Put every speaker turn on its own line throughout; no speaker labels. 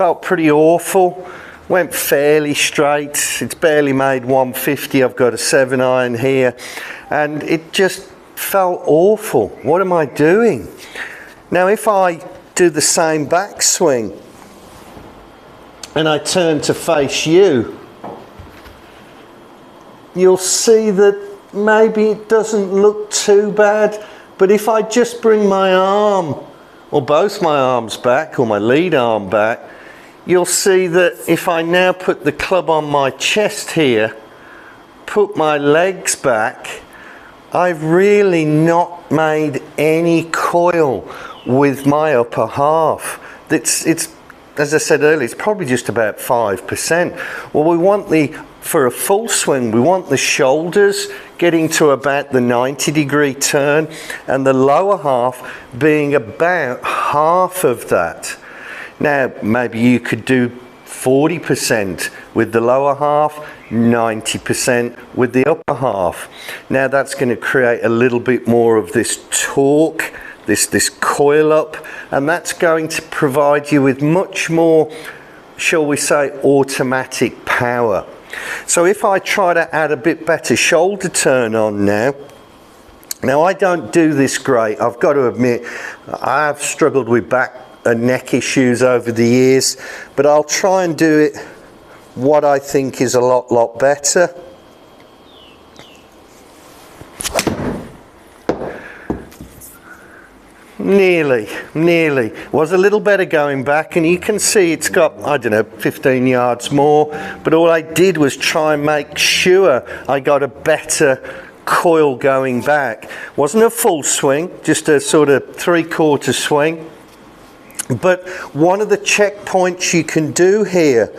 felt pretty awful. Went fairly straight. It's barely made 150. I've got a 7-iron here, and it just felt awful. What am I doing? Now if I do the same backswing and I turn to face you, you'll see that maybe it doesn't look too bad. But if I just bring my arm, or both my arms back, or my lead arm back, you'll see that if I now put the club on my chest here, put my legs back, I've really not made any coil with my upper half. It's as I said earlier, it's probably just about 5%. Well, we want for a full swing, we want the shoulders getting to about the 90-degree turn and the lower half being about half of that. Now, maybe you could do 40% with the lower half, 90% with the upper half. Now that's going to create a little bit more of this torque, this coil up, and that's going to provide you with much more, shall we say, automatic power. So if I try to add a bit better shoulder turn on now I don't do this great. I've got to admit, I've struggled with back and neck issues over the years, but I'll try and do it what I think is a lot better. Nearly. Was a little better going back, and you can see it's got, I don't know, 15 yards more, but all I did was try and make sure I got a better coil going back. Wasn't a full swing, just a sort of 3/4 swing. But one of the checkpoints you can do here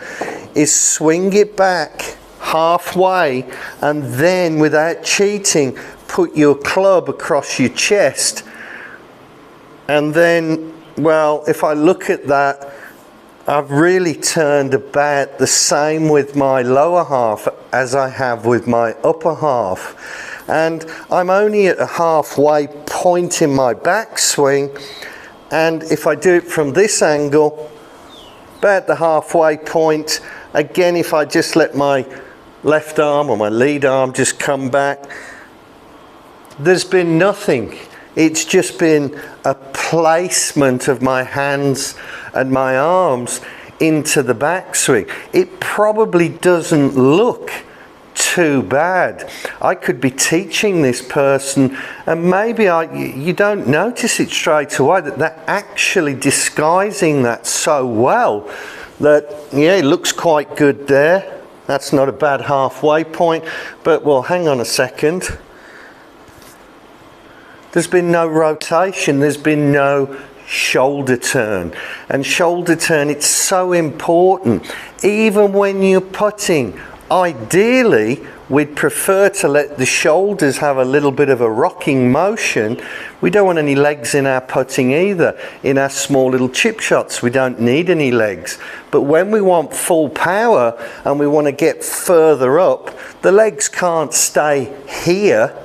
is swing it back halfway, and then without cheating, put your club across your chest. And then, well, if I look at that, I've really turned about the same with my lower half as I have with my upper half. And I'm only at a halfway point in my backswing. And if I do it from this angle, about the halfway point, again, if I just let my left arm or my lead arm just come back, there's been nothing. It's just been a placement of my hands and my arms into the backswing. It probably doesn't look too bad. I could be teaching this person, and maybe you don't notice it straight away that they're actually disguising that so well that, yeah, it looks quite good there. That's not a bad halfway point, but well, hang on a second. There's been no rotation, there's been no shoulder turn. And shoulder turn, it's so important. Even when you're putting, ideally, we'd prefer to let the shoulders have a little bit of a rocking motion. We don't want any legs in our putting either. In our small little chip shots, we don't need any legs. But when we want full power and we want to get further up, the legs can't stay here.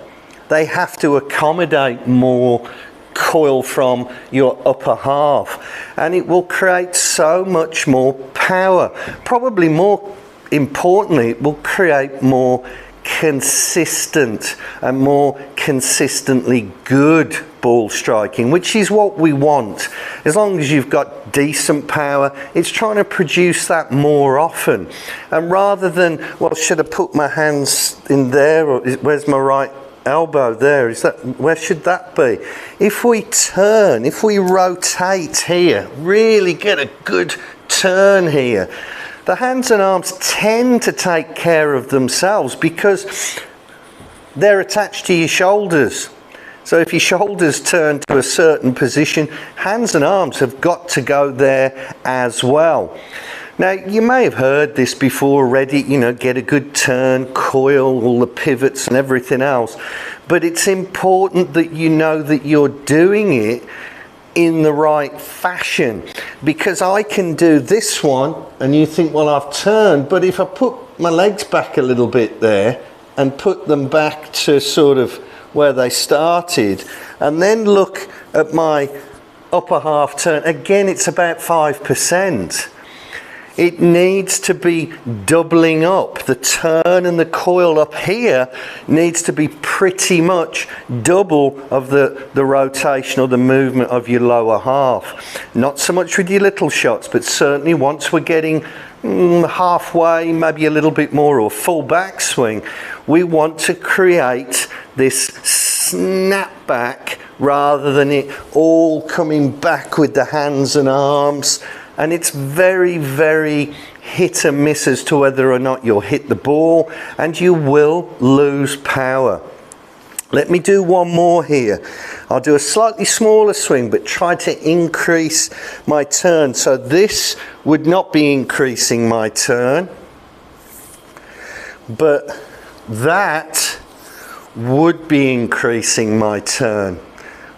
They have to accommodate more coil from your upper half, and it will create so much more power. Probably more importantly, it will create more consistent and more consistently good ball striking, which is what we want. As long as you've got decent power, it's trying to produce that more often. And rather than, well, should I put my hands in there, or where's my right elbow there? Is that, where should that be? If we turn, if we rotate here, really get a good turn here, the hands and arms tend to take care of themselves because they're attached to your shoulders. So if your shoulders turn to a certain position, hands and arms have got to go there as well. Now, you may have heard this before already, you know, get a good turn, coil, all the pivots and everything else. But it's important that you know that you're doing it in the right fashion. Because I can do this one and you think, well, I've turned. But if I put my legs back a little bit there and put them back to sort of where they started, and then look at my upper half turn, again, it's about 5%. it needs to be doubling up. The turn and the coil up here needs to be pretty much double of the rotation or the movement of your lower half. Not so much with your little shots, but certainly once we're getting halfway, maybe a little bit more, or full backswing, we want to create this snap back rather than it all coming back with the hands and arms. And it's very, very hit and miss as to whether or not you'll hit the ball, and you will lose power. Let me do one more here. I'll do a slightly smaller swing, but try to increase my turn. So this would not be increasing my turn, but that would be increasing my turn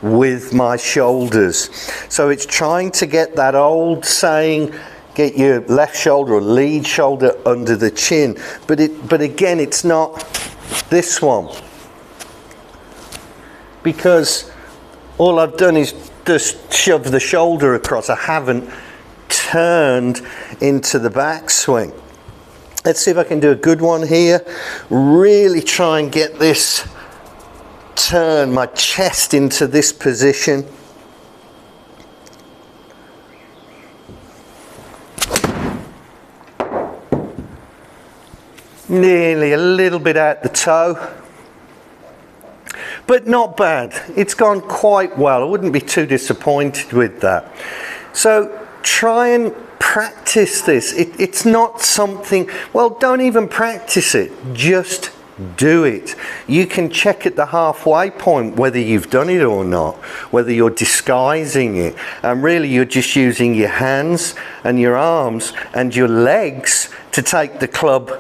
with my shoulders. So it's trying to get that old saying, get your left shoulder or lead shoulder under the chin, but again, it's not this one, because all I've done is just shove the shoulder across. I haven't turned into the backswing. Let's see if I can do a good one here. Really try and get this turn, my chest into this position. Nearly a little bit out the toe, but not bad. It's gone quite well. I wouldn't be too disappointed with that. So try and practice this. It's not something, well, don't even practice it, just do it. You can check at the halfway point whether you've done it or not, whether you're disguising it, and really you're just using your hands and your arms and your legs to take the club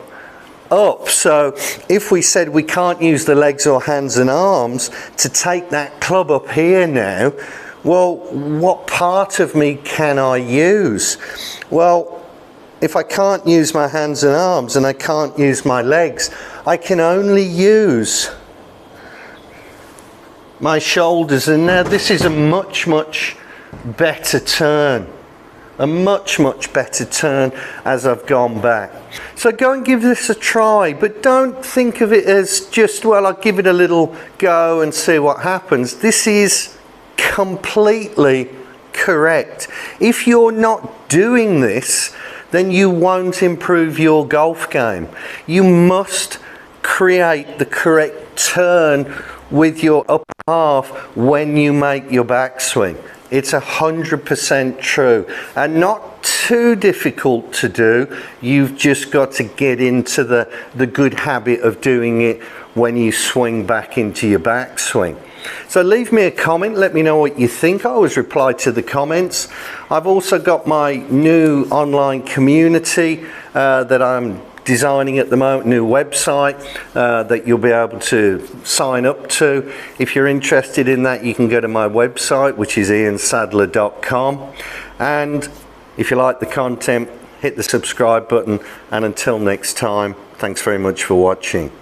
up. So if we said we can't use the legs or hands and arms to take that club up here now, well, what part of me can I use? Well, if I can't use my hands and arms and I can't use my legs, I can only use my shoulders. And now this is a much, much better turn. A much, much better turn as I've gone back. So go and give this a try, but don't think of it as just, well, I'll give it a little go and see what happens. This is completely correct. If you're not doing this, then you won't improve your golf game. You must create the correct turn with your upper half when you make your backswing. It's 100% true, and not too difficult to do. You've just got to get into the good habit of doing it when you swing back into your backswing. So leave me a comment, let me know what you think. I always reply to the comments. I've also got my new online community that I'm designing at the moment, new website that you'll be able to sign up to. If you're interested in that, you can go to my website, which is iansadler.com. And if you like the content, hit the subscribe button, and until next time, thanks very much for watching.